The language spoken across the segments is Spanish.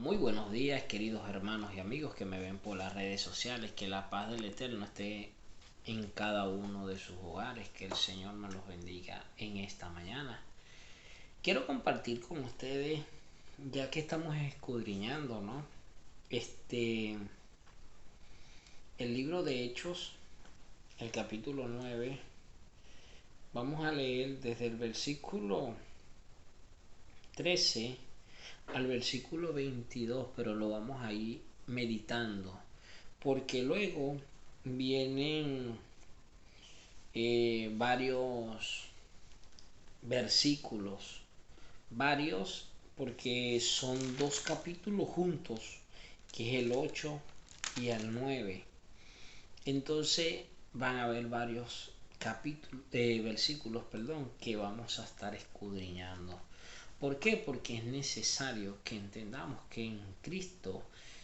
Muy buenos días, queridos hermanos y amigos que me ven por las redes sociales. Que la paz del Eterno esté en cada uno de sus hogares. Que el Señor me los bendiga en esta mañana. Quiero compartir con ustedes, ya que estamos escudriñando, ¿no? El libro de Hechos, el capítulo 9. Vamos a leer desde el versículo 13 al versículo 22, pero lo vamos a ir meditando, porque luego vienen varios versículos, varios, porque son dos capítulos juntos, que es el 8 y el 9. Entonces van a haber varios versículos, que vamos a estar escudriñando. ¿Por qué? Porque es necesario que entendamos que en Cristo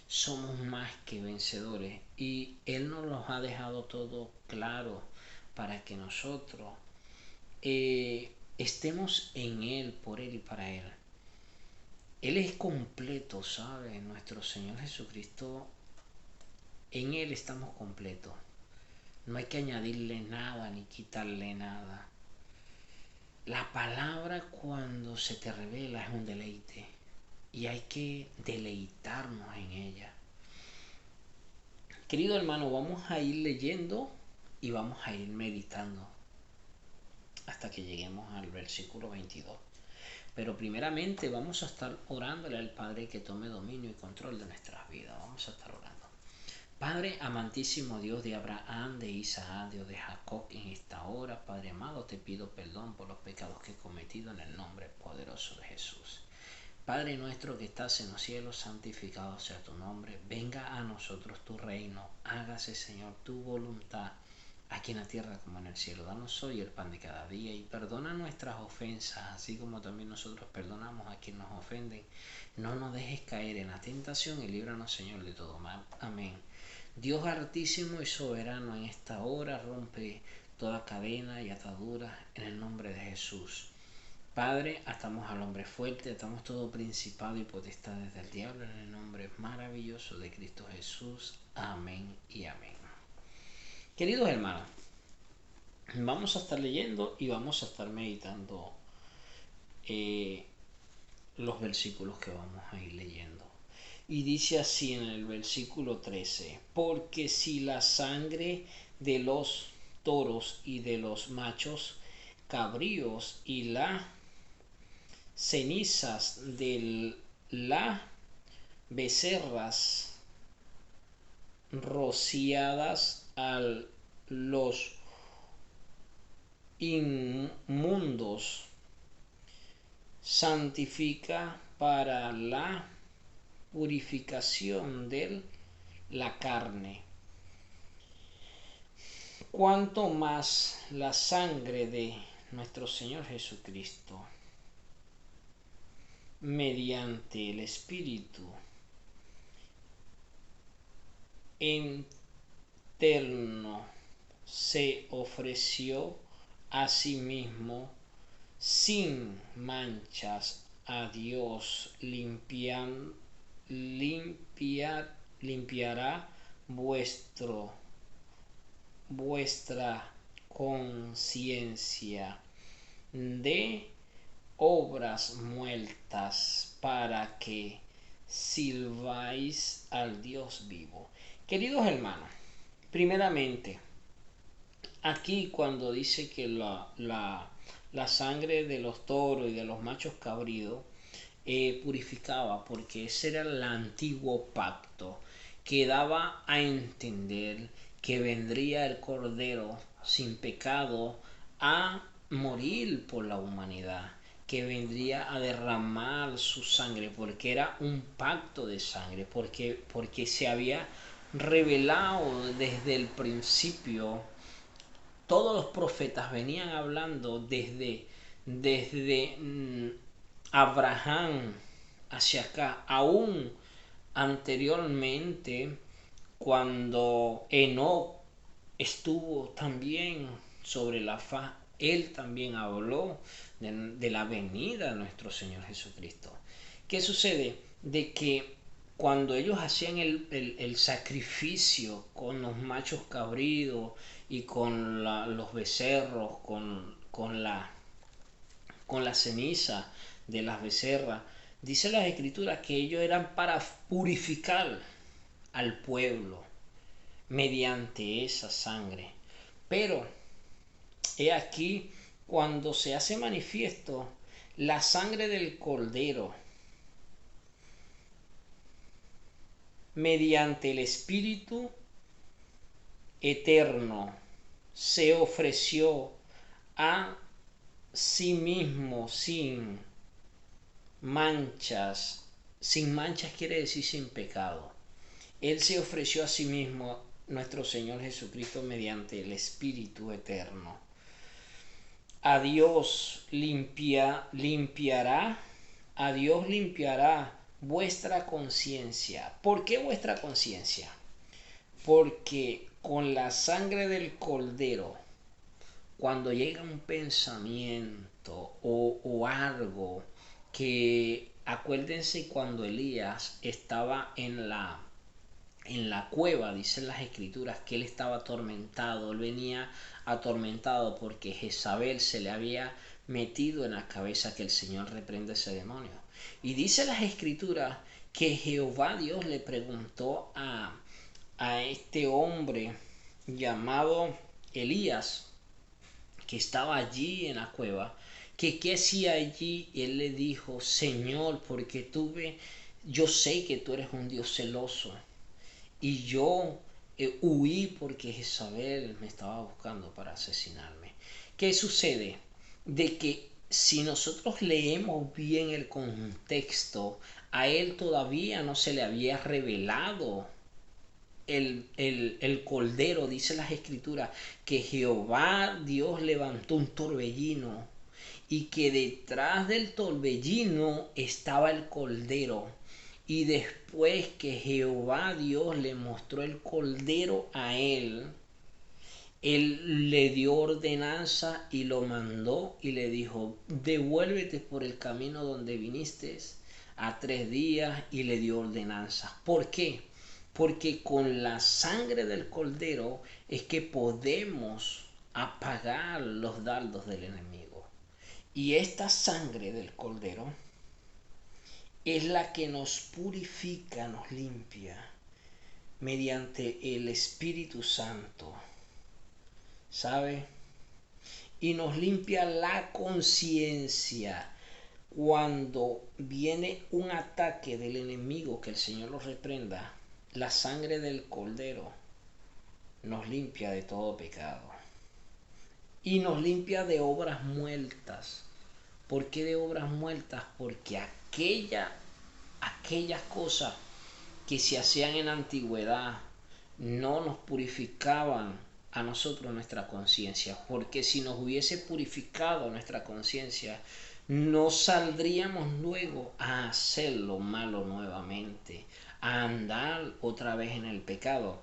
somos más que vencedores y Él nos los ha dejado todo claro para que nosotros estemos en Él, por Él y para Él. Él es completo, ¿sabe? Nuestro Señor Jesucristo, en Él estamos completos. No hay que añadirle nada ni quitarle nada. La palabra cuando se te revela es un deleite y hay que deleitarnos en ella. Querido hermano, vamos a ir leyendo y vamos a ir meditando hasta que lleguemos al versículo 22. Pero primeramente vamos a estar orándole al Padre que tome dominio y control de nuestras vidas. Vamos a estar orando. Padre amantísimo, Dios de Abraham, de Isaac, Dios de Jacob, en esta hora, Padre amado, te pido perdón por los pecados que he cometido en el nombre poderoso de Jesús. Padre nuestro que estás en los cielos, santificado sea tu nombre. Venga a nosotros tu reino. Hágase, Señor, tu voluntad, aquí en la tierra como en el cielo. Danos hoy el pan de cada día y perdona nuestras ofensas, así como también nosotros perdonamos a quienes nos ofenden. No nos dejes caer en la tentación y líbranos, Señor, de todo mal. Amén. Dios altísimo y soberano, en esta hora rompe toda cadena y atadura en el nombre de Jesús. Padre, atamos al hombre fuerte, atamos todo principado y potestades del diablo en el nombre maravilloso de Cristo Jesús. Amén y amén. Queridos hermanos, vamos a estar leyendo y vamos a estar meditando los versículos que vamos a ir leyendo. Y dice así en el versículo 13: porque si la sangre de los toros y de los machos cabríos y las cenizas de las becerras rociadas a los inmundos santifica para la purificación de la carne, cuanto más la sangre de nuestro Señor Jesucristo, mediante el Espíritu eterno, se ofreció a sí mismo sin manchas a Dios, limpiará vuestra conciencia de obras muertas para que sirváis al Dios vivo. Queridos hermanos, primeramente, aquí cuando dice que la sangre de los toros y de los machos cabríos purificaba, porque ese era el antiguo pacto que daba a entender que vendría el Cordero sin pecado a morir por la humanidad, que vendría a derramar su sangre, porque era un pacto de sangre, porque se había revelado desde el principio. Todos los profetas venían hablando desde Abraham hacia acá, aún anteriormente, cuando Enoc estuvo también sobre la faz, él también habló de la venida de nuestro Señor Jesucristo. ¿Qué sucede? De que cuando ellos hacían el sacrificio con los machos cabridos y con los becerros, con la ceniza de las becerras, dice las escrituras que ellos eran para purificar al pueblo mediante esa sangre. Pero he aquí cuando se hace manifiesto la sangre del cordero mediante el Espíritu eterno se ofreció a sí mismo sin manchas. Sin manchas quiere decir sin pecado. Él se ofreció a sí mismo, nuestro Señor Jesucristo, mediante el Espíritu eterno. A Dios limpiará, a Dios limpiará vuestra conciencia. ¿Por qué vuestra conciencia? Porque con la sangre del cordero, cuando llega un pensamiento o algo, que acuérdense cuando Elías estaba en la cueva, dicen las escrituras que él estaba atormentado, él venía atormentado porque Jezabel se le había metido en la cabeza que el Señor reprende ese demonio. Y dice las escrituras que Jehová Dios le preguntó a este hombre llamado Elías, que estaba allí en la cueva, que qué hacía allí, y él le dijo: Señor, porque yo sé que tú eres un Dios celoso, y yo huí porque Jezabel me estaba buscando para asesinarme. ¿Qué sucede? De que si nosotros leemos bien el contexto, a él todavía no se le había revelado el cordero. Dice las escrituras que Jehová Dios levantó un torbellino y que detrás del torbellino estaba el cordero. Y después que Jehová Dios le mostró el cordero a él le dio ordenanza y lo mandó y le dijo: devuélvete por el camino donde viniste a 3 días, y le dio ordenanza. ¿Por qué? Porque con la sangre del cordero es que podemos apagar los dardos del enemigo. Y esta sangre del cordero es la que nos purifica, nos limpia mediante el Espíritu Santo, ¿sabe? Y nos limpia la conciencia. Cuando viene un ataque del enemigo, que el Señor lo reprenda, la sangre del cordero nos limpia de todo pecado y nos limpia de obras muertas. ¿Por qué de obras muertas? Porque aquellas cosas que se hacían en la antigüedad no nos purificaban a nosotros nuestra conciencia, porque si nos hubiese purificado nuestra conciencia, no saldríamos luego a hacer lo malo nuevamente, a andar otra vez en el pecado.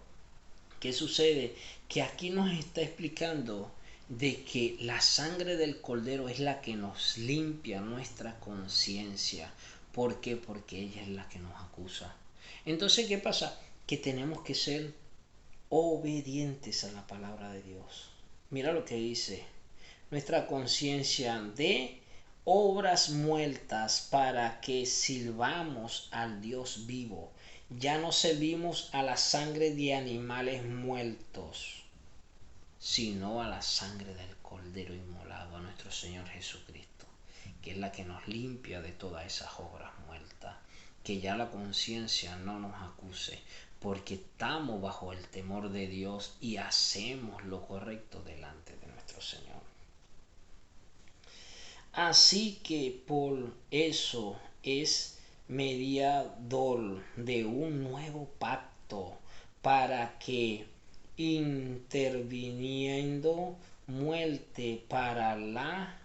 ¿Qué sucede? Que aquí nos está explicando de que la sangre del cordero es la que nos limpia nuestra conciencia. ¿Por qué? Porque ella es la que nos acusa. Entonces, ¿qué pasa? Que tenemos que ser obedientes a la palabra de Dios. Mira lo que dice: nuestra conciencia de obras muertas, para que sirvamos al Dios vivo. Ya no servimos a la sangre de animales muertos, sino a la sangre del Cordero inmolado, a nuestro Señor Jesucristo, que es la que nos limpia de todas esas obras muertas. Que ya la conciencia no nos acuse, porque estamos bajo el temor de Dios y hacemos lo correcto delante de nuestro Señor. Así que por eso es mediador de un nuevo pacto, para que, interviniendo muerte para la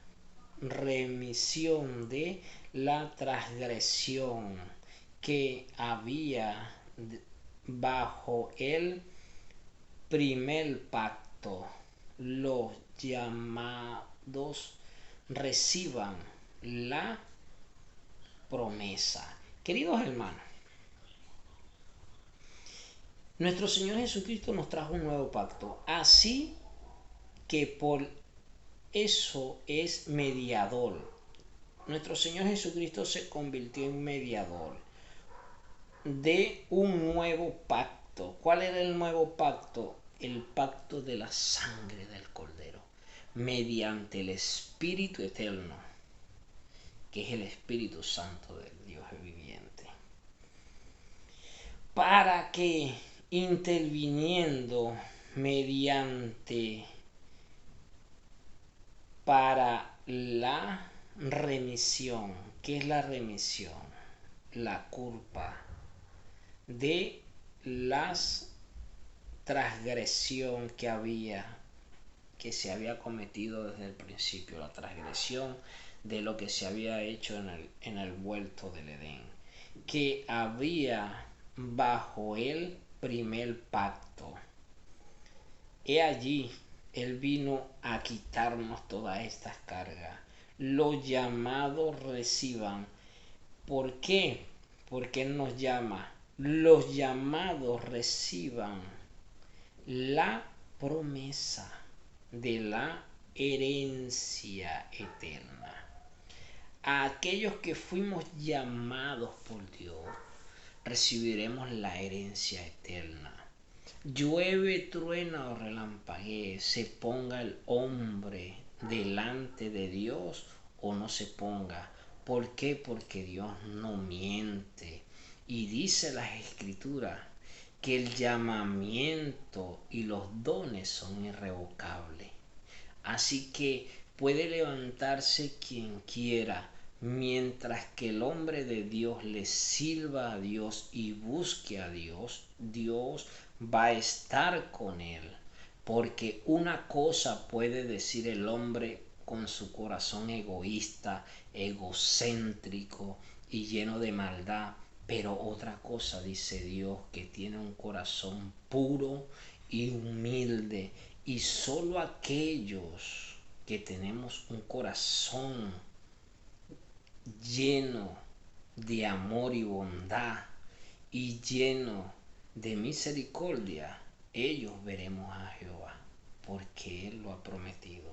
remisión de la transgresión que había bajo el primer pacto, los llamados reciban la promesa. Queridos hermanos, Nuestro Señor Jesucristo nos trajo un nuevo pacto, así que por eso es mediador. Nuestro Señor Jesucristo se convirtió en mediador de un nuevo pacto. ¿Cuál era el nuevo pacto? El pacto de la sangre del Cordero, mediante el Espíritu eterno, que es el Espíritu Santo del Dios viviente. Para que interviniendo mediante para la remisión, ¿qué es la remisión? La culpa de las transgresión que se había cometido desde el principio, la transgresión de lo que se había hecho en el huerto del Edén, que había bajo el primer pacto. He allí, Él vino a quitarnos todas estas cargas. Los llamados reciban. ¿Por qué? Porque Él nos llama. Los llamados reciban la promesa de la herencia eterna. A aquellos que fuimos llamados por Dios, recibiremos la herencia eterna. Llueve, truena o relampaguee, se ponga el hombre delante de Dios o no se ponga. ¿Por qué? Porque Dios no miente. Y dice las Escrituras que el llamamiento y los dones son irrevocables. Así que puede levantarse quien quiera, mientras que el hombre de Dios le sirva a Dios y busque a Dios, Dios va a estar con él. Porque una cosa puede decir el hombre con su corazón egoísta, egocéntrico y lleno de maldad, pero otra cosa dice Dios, que tiene un corazón puro y humilde, y solo aquellos que tenemos un corazón lleno de amor y bondad y lleno de misericordia, ellos veremos a Jehová, porque Él lo ha prometido.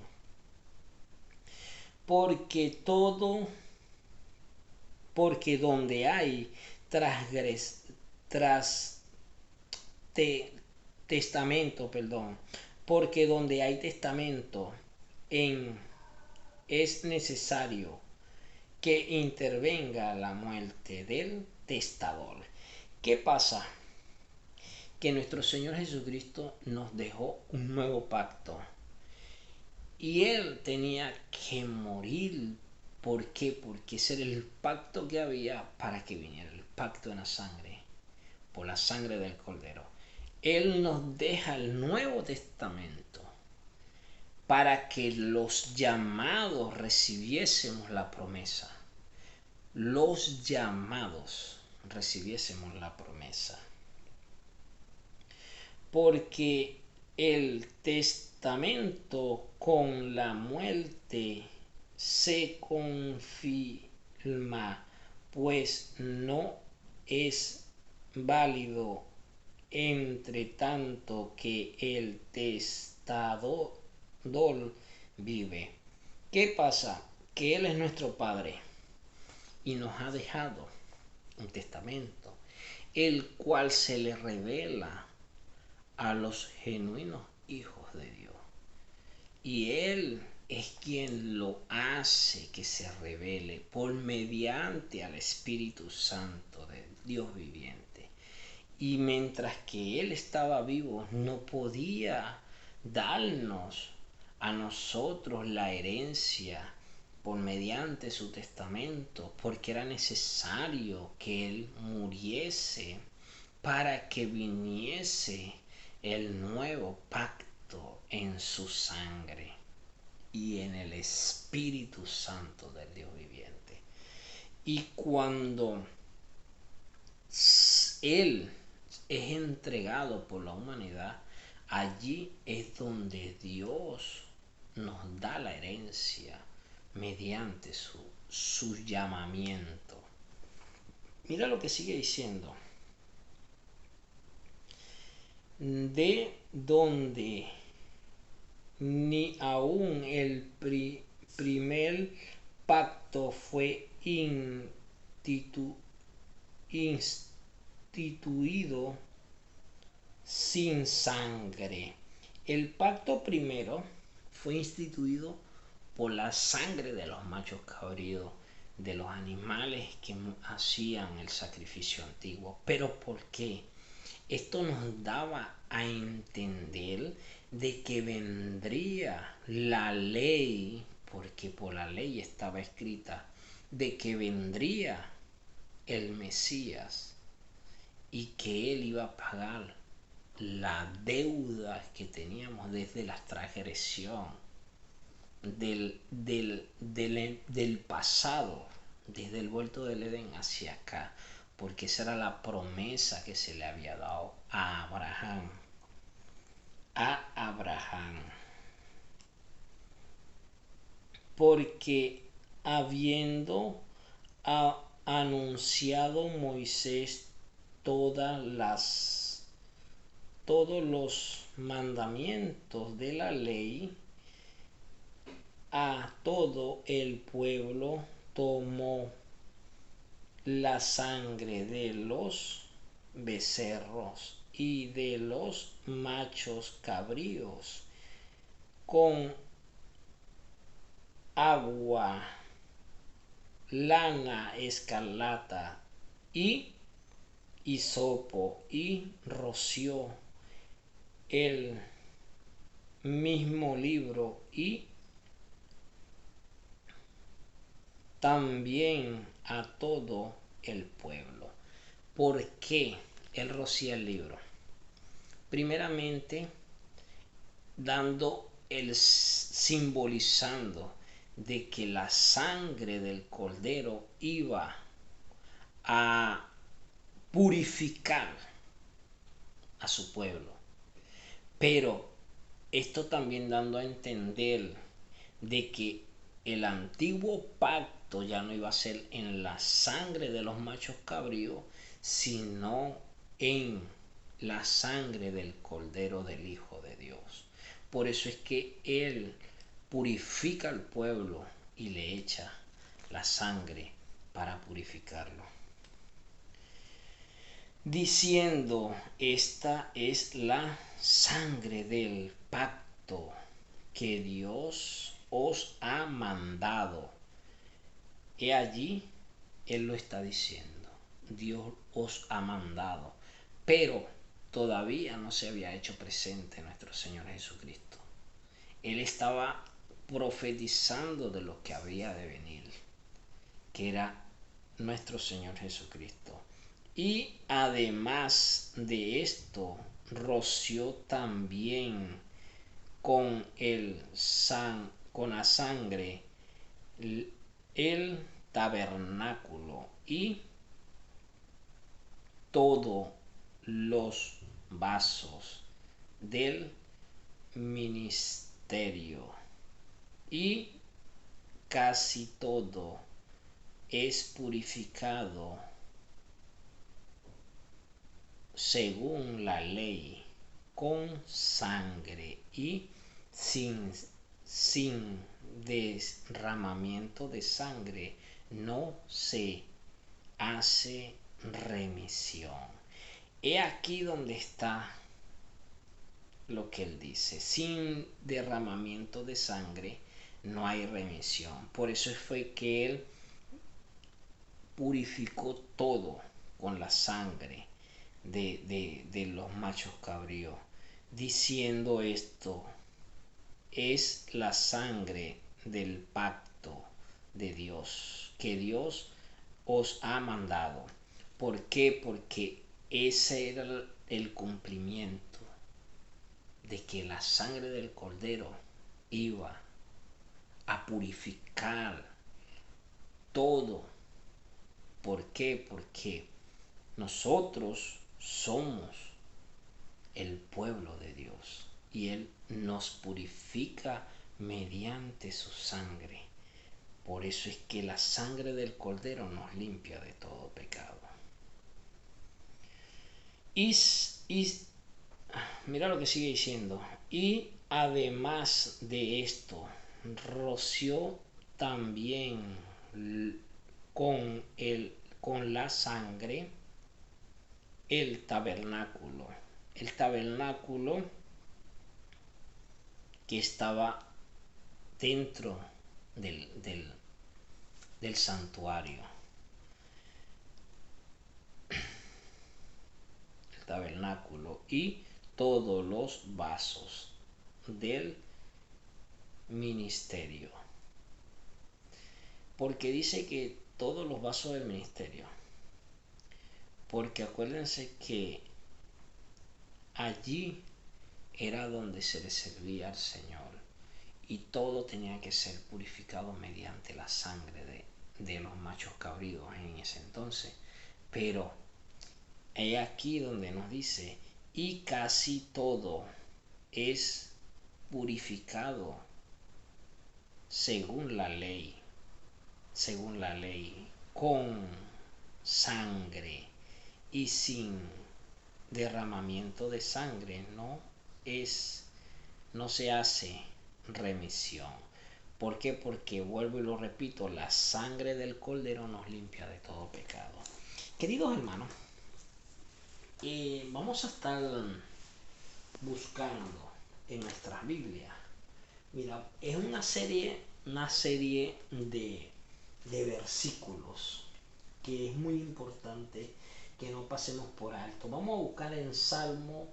Porque todo, porque donde hay tras testamento, perdón, porque donde hay testamento es necesario que intervenga la muerte del testador. ¿Qué pasa? Que nuestro Señor Jesucristo nos dejó un nuevo pacto y Él tenía que morir. ¿Por qué? Porque ese era el pacto que había para que viniera el pacto en la sangre, por la sangre del Cordero. Él nos deja el Nuevo Testamento para que los llamados recibiésemos la promesa. Los llamados recibiésemos la promesa. Porque el testamento con la muerte se confirma, pues no es válido entre tanto que el testador vive. ¿Qué pasa? Que Él es nuestro Padre y nos ha dejado un testamento, el cual se le revela a los genuinos hijos de Dios. Y Él es quien lo hace que se revele por mediante al Espíritu Santo de Dios viviente. Y mientras que Él estaba vivo, no podía darnos a nosotros la herencia por mediante su testamento, porque era necesario que Él muriese para que viniese el nuevo pacto en su sangre y en el Espíritu Santo del Dios viviente. Y cuando Él es entregado por la humanidad, allí es donde Dios nos da la herencia mediante su llamamiento. Mira lo que sigue diciendo. de donde ni aun el primer pacto fue instituido sin sangre. El pacto primero fue instituido por la sangre de los machos cabríos, de los animales que hacían el sacrificio antiguo. ¿Pero por qué? Esto nos daba a entender de que vendría la ley, porque por la ley estaba escrita, de que vendría el Mesías y que él iba a pagar la deuda que teníamos desde la transgresión del pasado, desde el vuelto del Edén hacia acá, porque esa era la promesa que se le había dado a Abraham. Porque habiendo anunciado Moisés todos los mandamientos de la ley a todo el pueblo, tomó la sangre de los becerros y de los machos cabríos con agua, lana escarlata y hisopo, y roció el mismo libro y también a todo el pueblo. ¿Por qué él rocía el libro? Primeramente, simbolizando de que la sangre del cordero iba a purificar a su pueblo. Pero esto también dando a entender de que el antiguo pacto ya no iba a ser en la sangre de los machos cabríos, sino en la sangre del cordero del Hijo de Dios. Por eso es que él purifica al pueblo y le echa la sangre para purificarlo, diciendo: esta es la sangre del pacto que Dios os ha mandado. He allí, él lo está diciendo, Dios os ha mandado, pero todavía no se había hecho presente nuestro Señor Jesucristo. Él estaba profetizando de lo que había de venir, que era nuestro Señor Jesucristo. Y además de esto, roció también con la sangre el tabernáculo y todos los vasos del ministerio, y casi todo es purificado según la ley con sangre, y sin derramamiento de sangre no se hace remisión. He aquí donde está lo que él dice: sin derramamiento de sangre no hay remisión. Por eso fue que él purificó todo con la sangre de los machos cabríos, diciendo: esto es la sangre del pacto de Dios, que Dios os ha mandado. ¿Por qué? Porque ese era el cumplimiento de que la sangre del cordero iba a purificar todo. ¿Por qué? Porque nosotros somos el pueblo de Dios y Él nos purifica mediante su sangre. Por eso es que la sangre del cordero nos limpia de todo pecado. Y mira lo que sigue diciendo. Y además de esto, roció también con, con la sangre el tabernáculo. El tabernáculo que estaba dentro del santuario. El tabernáculo y todos los vasos del ministerio. Porque dice que todos los vasos del ministerio. Porque acuérdense que allí era donde se le servía al Señor. Y todo tenía que ser purificado mediante la sangre de los machos cabríos en ese entonces. Pero es aquí donde nos dice, y casi todo es purificado según la ley, con sangre, y sin derramamiento de sangre no se hace remisión. ¿Por qué? Porque vuelvo y lo repito, la sangre del cordero nos limpia de todo pecado. Queridos hermanos, vamos a estar buscando en nuestras Biblias. Mira, es una serie de versículos que es muy importante que no pasemos por alto. Vamos a buscar en Salmo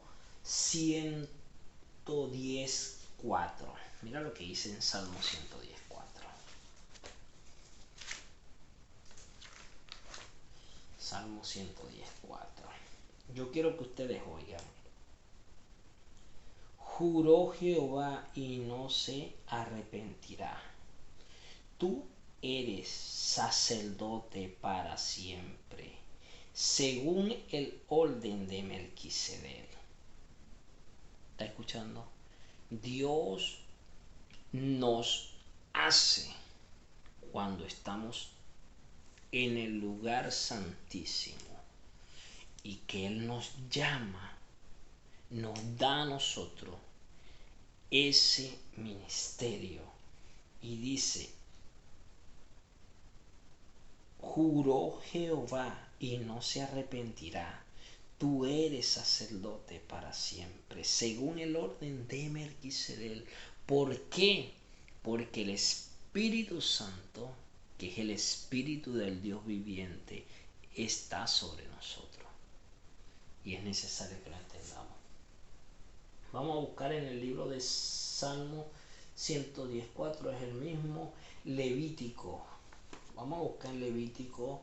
110:4. Mira lo que dice en Salmo 110:4. Salmo 110:4. Yo quiero que ustedes oigan. Juró Jehová y no se arrepentirá. Tú eres sacerdote para siempre, según el orden de Melquisedec. ¿Está escuchando? Dios nos hace cuando estamos en el lugar santísimo y que Él nos llama, nos da a nosotros ese ministerio y dice, juró Jehová y no se arrepentirá. Tú eres sacerdote para siempre, según el orden de Melquisedec. ¿Por qué? Porque el Espíritu Santo, que es el Espíritu del Dios viviente, está sobre nosotros. Y es necesario que lo entendamos. Vamos a buscar en el libro de Salmo 110:4, es el mismo. Levítico. Vamos a buscar en Levíticos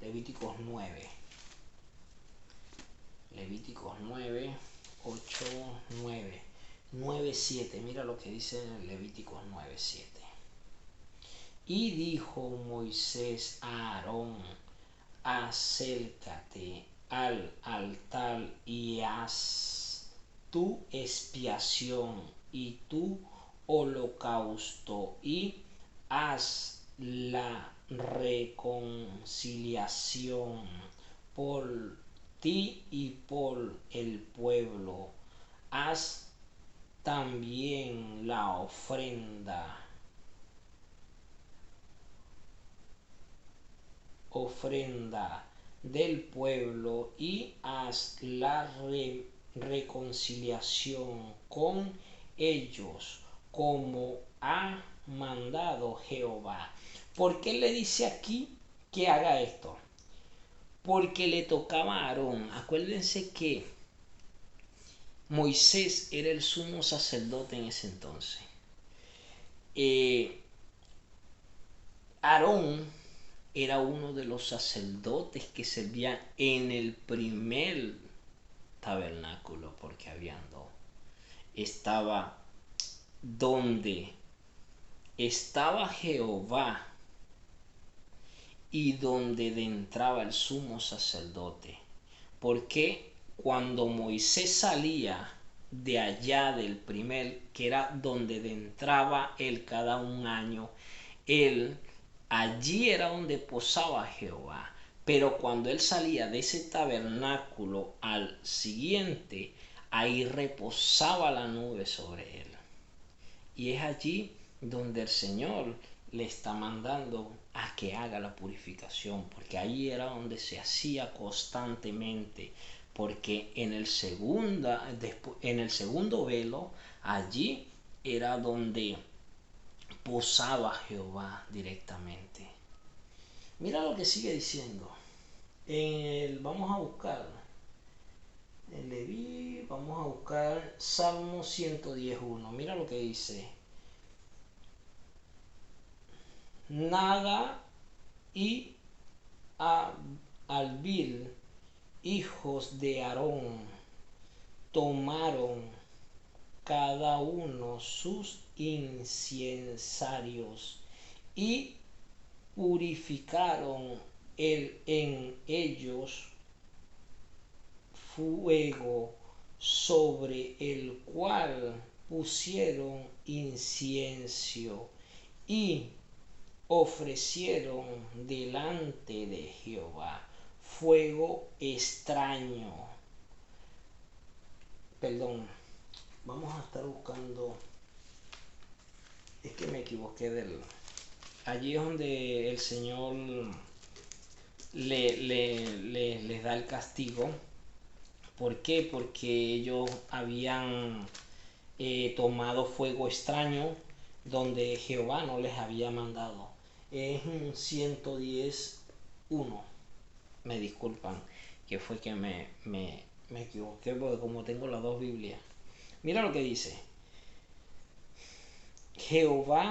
9. Levíticos 9, 8, 9, 9, 7. Mira lo que dice en el Levíticos 9, 7. Y dijo Moisés a Aarón, acércate al altar y haz tu expiación y tu holocausto y haz la reconciliación por ti y por el pueblo. Haz también la ofrenda del pueblo y haz la reconciliación con ellos como ha mandado Jehová. ¿Por qué le dice aquí que haga esto? Porque le tocaba a Aarón. Acuérdense que Moisés era el sumo sacerdote en ese entonces. Aarón era uno de los sacerdotes que servían en el primer tabernáculo, porque habían dos. Estaba donde estaba Jehová y donde entraba el sumo sacerdote. Porque cuando Moisés salía de allá del primer, que era donde entraba él cada un año, allí era donde posaba Jehová. Pero cuando él salía de ese tabernáculo al siguiente, ahí reposaba la nube sobre él. Y es allí donde el Señor le está mandando a que haga la purificación, porque ahí era donde se hacía constantemente, porque en el segundo velo, allí era donde posaba Jehová directamente. Mira lo que sigue diciendo. Vamos a buscar en Leví, vamos a buscar Salmo 110.1. Mira lo que dice. Naga y Albil, hijos de Aarón, tomaron cada uno sus incensarios y purificaron en ellos fuego, sobre el cual pusieron incienso y ofrecieron delante de Jehová fuego extraño. Perdón, vamos a estar buscando, es que me equivoqué allí es donde el Señor les da el castigo. ¿Por qué? Porque ellos habían tomado fuego extraño donde Jehová no les había mandado. Es un 110.1. Me disculpan, que fue que me equivoqué, porque como tengo las dos Biblias. Mira lo que dice. Jehová